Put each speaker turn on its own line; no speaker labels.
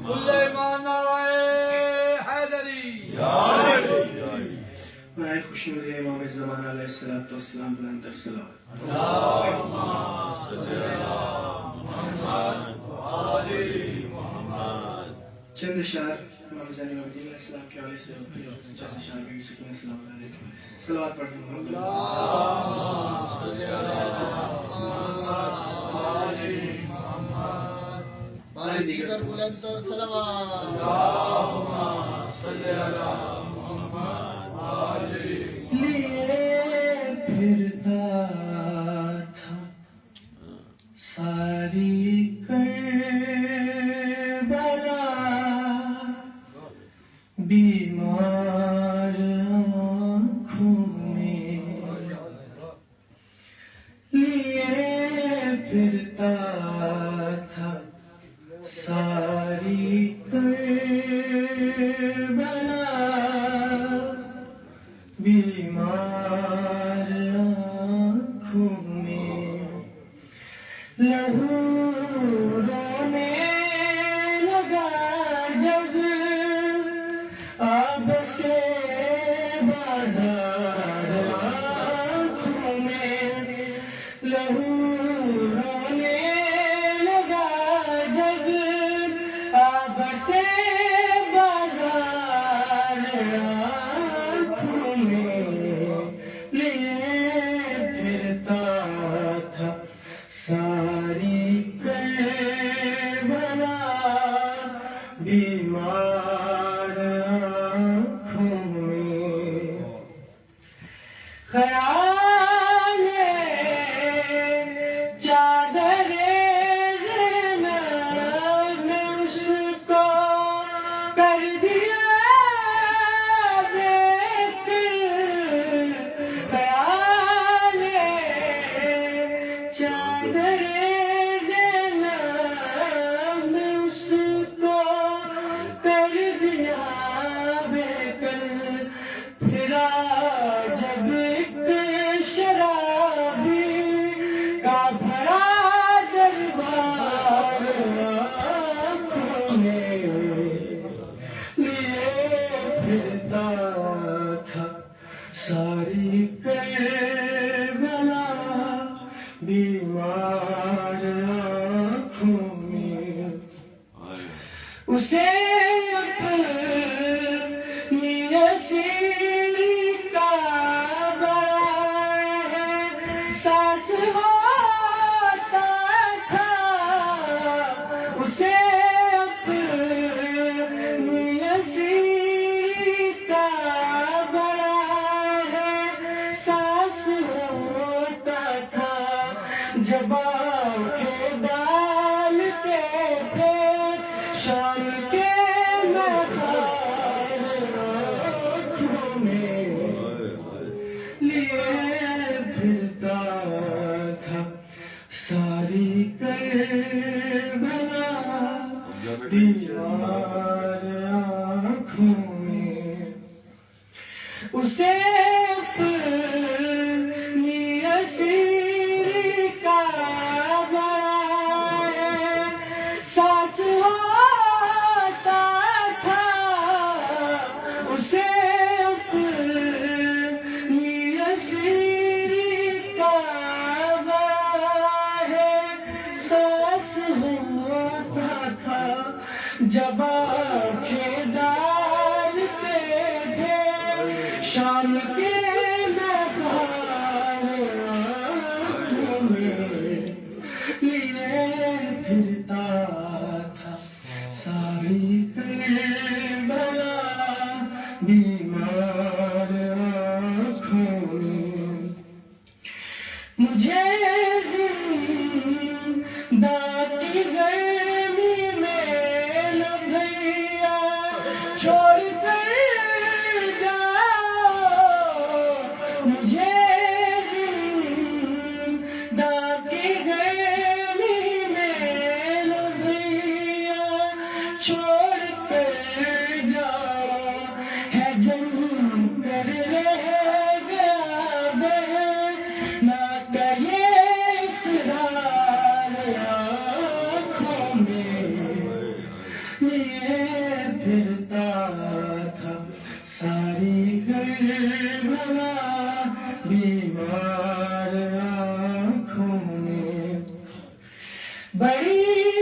سلیمان حیدری
برائے خوشی مدے امام زمان علیہ السلام بلندر صلوات چند اشعار امام زین العابدین علیہ السلام کے حوالے سے چند اشعار بھی سکین السلام علیکم صلوات پڑھتے ہیں
بارے دیگر بلند اور صلوات
اللہم صلی علی محمد
لیے پھرتا تھا ساری کربلا بیمار آنکھوں میں لیے پھرتا تھا ساری کربلا بیمار آنکھوں میں لہو رونے لگا جب آب سے بازار آنکھوں میں لہو رونے لگا جب آب سے بازار آنکھوں میں لیے پھرتا تھا ساری کربلا بیمار آنکھوں میں خیال چادر زینب نے اس کو کر دیا بیک خیال چادر زینب نے اس کو کر دیا بیک پھرا جب ایک شرابی کا بھرا دربار آنکھوں میں لیے پھرتا تھا ساری کربلا بیمار آنکھوں میں اسے اپنی اسیری کا بڑا احساس ہوتا تھا اسے اپنی اسیری کا بڑا احساس ہوتا تھا جب آنکھیں ڈالتے تھے شام کے مہار آنکھوں میں لیے پھرتا تھا ساری کربلا بیمار آنکھوں میں اسے اپنی اسیری کا بڑا احساس ہوتا تھا اسے اپنی اسیری کا بڑا احساس ہوتا تھا جب آنکھیں ڈالتے تھے شام کے مہار آنکھوں میں لیے پھرتا تھا ساری کربلا بیمار آنکھوں میں مجھے زندہ کی گرمی میں نہ بھیا چھوڑ کر جاؤ مجھے زندہ کی گرمی میں نہ بھیا چھوڑ کر جاؤ ہے جم کر رہ گیا بہن نہ کہے اسرار آنکھوں میں
Hare